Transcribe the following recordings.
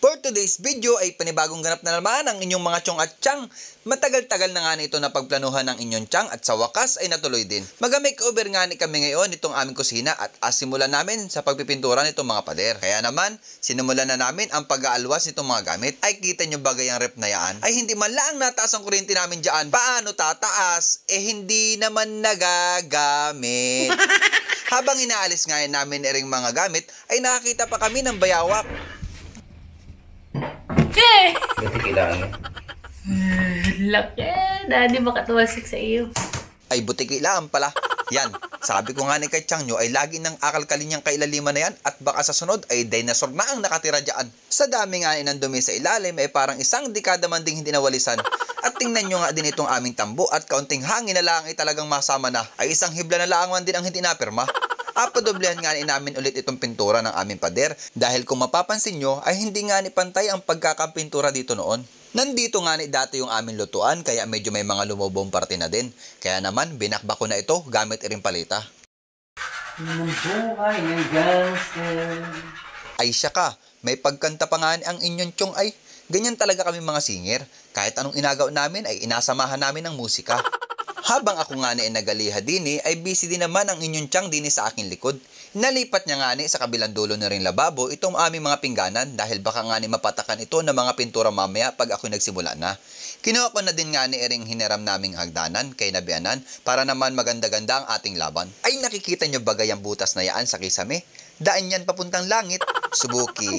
For today's video ay panibagong ganap na naman ang inyong mga tiyong at tiyang. Matagal-tagal na nga ito na pagplanuhan ng inyong tiyang at sa wakas ay natuloy din. Maga-makeover nga kami ngayon itong aming kusina at simulan namin sa pagpipintura nitong mga pader. Kaya naman, sinimulan na namin ang pag-aalwas nitong mga gamit. Ay kita nyo bagay ang rep na yan? Ay hindi man lang nataas ang kuryente namin dyan. Paano tataas? Hindi naman nagagamit. Habang inaalis nga namin ring mga gamit, ay nakakita pa kami ng bayawak. Buti kailangan. Laki. Daddy, baka tuwalsik sa iyo. Ay butiki lang pala. Yan, sabi ko nga ni kay Chang nyo ay lagi ng akalkalin niyang kailaliman na yan at baka sa sunod ay dinosaur na ang nakatira dyan. Sa dami nga ng dumi sa ilalim ay parang isang dekada man ding hindi nawalisan. At tingnan nyo nga din itong aming tambo at kaunting hangin na lang ay talagang masama na. Ay isang hibla na lang man din ang hindi napirma. Padoblehan nga namin ulit itong pintura ng aming pader dahil kung mapapansin nyo ay hindi nga pantay ang pagkakapintura dito noon. Nandito nga dati yung aming lutuan kaya medyo may mga lumubong parte na din. Kaya naman binakba ko na ito gamit rin palita. Ay siya ka, may pagkanta pa nga ang inyong tiyong ay ganyan talaga kami mga singer. Kahit anong inagaw namin ay inasamahan namin ng musika. Habang ako nga nagaliha din ay busy din naman ang inyong tiyang din sa aking likod. Nalipat niya nga sa kabilang dulo na rin lababo itong aming mga pingganan dahil baka nga mapatakan ito ng mga pintura mamaya pag ako nagsimula na. Kinuha ko na din nga ring hiniram naming hagdanan kay Nabianan para naman maganda-ganda ang ating laban. Ay nakikita nyo bagay ang butas na yaan sa kisame? Daan yan papuntang langit, subuki.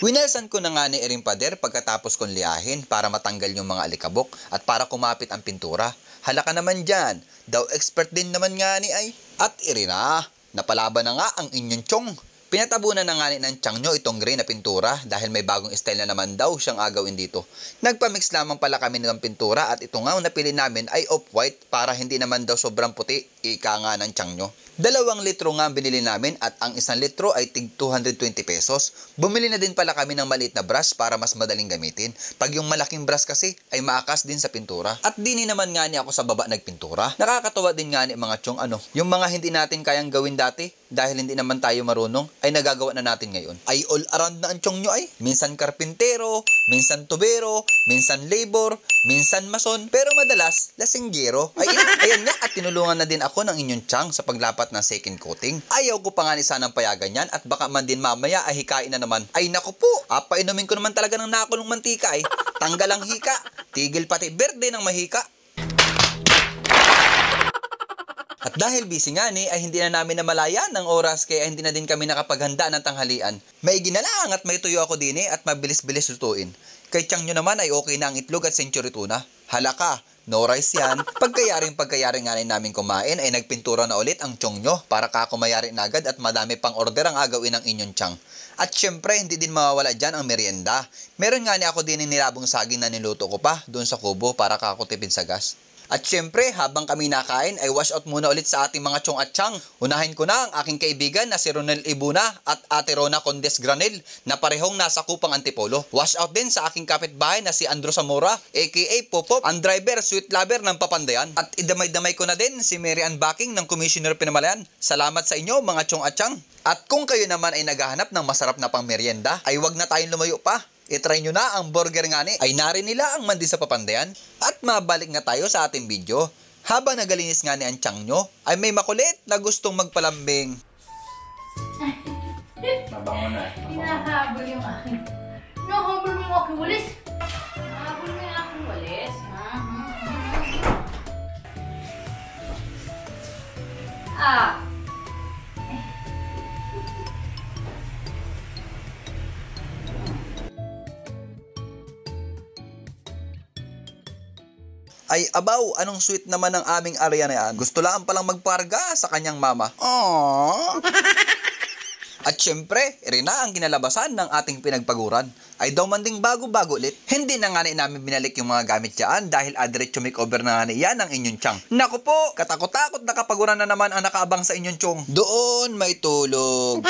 Winelsan ko na nga ring pader pagkatapos kong liahin para matanggal yung mga alikabok at para kumapit ang pintura. Halaka naman dyan, daw expert din naman nga ay. At irina, napalaban na nga ang inyong tiyong. Pinatabunan na nga ng tiyang nyo itong gray na pintura dahil may bagong style na naman daw siyang agawin dito. Nagpamix lamang pala kami ng pintura at ito nga ang napili namin ay off-white para hindi naman daw sobrang puti, ika nga ng tiyang nyo. 2 litro nga ang binili namin at ang 1 litro ay tig 220 pesos. Bumili na din pala kami ng maliit na brush para mas madaling gamitin. Pag yung malaking brush kasi ay maakas din sa pintura. At dini naman nga ako sa baba nagpintura. Nakakatawa din nga mga tiyong yung mga hindi natin kayang gawin dati dahil hindi naman tayo marunong ay nagagawa na natin ngayon. Ay all around na ang tiyong nyo ay. Minsan karpintero, minsan tubero, minsan labor, minsan mason, pero madalas lasinggero. Ay ayan nga at tinulungan na din ako ng inyong tiyang sa paglapat ng second coating. Ayaw ko pa nga sanang payagan yan at baka man din mamaya ay hikain na naman. Ay naku po, painumin ko naman talaga ng nakulong mantika ay. Tanggal ang hika, tigil pati berde ng mahika. At dahil busy nga ay hindi na namin namalayan ng oras kaya hindi na din kami nakapaghanda ng tanghalian. May ginalang at may tuyo ako din at mabilis-bilis lutuin. Kay tiyang nyo naman ay okay na ang itlog at century tuna. Halaka, no rice yan. Pagkayaring nga namin kumain ay nagpintura na ulit ang tiyong nyo para kakumayari na agad at madami pang order ang agawin ng inyong tiyang. At syempre hindi din mawawala dyan ang merienda. Meron nga ako din nilabong saging na niluto ko pa doon sa kubo para kakutipid sa gas. At syempre, habang kami nakain, ay wash out muna ulit sa ating mga tiyong at tiyang. Unahin ko na ang aking kaibigan na si Ronel Ibuna at Ate Rona Condes Granel na parehong nasa Kupang Antipolo. Wash out din sa aking kapitbahay na si Andrew Zamora, aka Popop, ang driver, sweet lover ng Papandayan. At idamay-damay ko na din si Mary Ann Backing ng Commissioner Pinamalayan. Salamat sa inyo mga tiyong at tiyang. At kung kayo naman ay naghahanap ng masarap na pangmeryenda, ay wag na tayong lumayo pa. I-try nyo na ang burger nga ay narin nila ang mandi sa Papandayan. At mabalik nga tayo sa ating video. Habang nagalinis nga ang tiyang nyo, ay may makulit na gustong magpalambing. Mabango na. Hinahabol yung aking... Hinahabol mo yung aking walis. Hinahabol mo yung aking walis. Ay abaw, anong sweet naman ng aming Arya na yan. Gusto lang palang magparga sa kanyang mama. Aww. At syempre, rin na ang kinalabasan ng ating pinagpaguran. Ay daw man ding bago-bago ulit. Hindi na nga namin binalik yung mga gamit dyan dahil adiretso makeover na nga yan ang inyong tiyang. Naku po, katakot-takot na kapaguran na naman ang nakaabang sa inyong tiyong. Doon may tulog.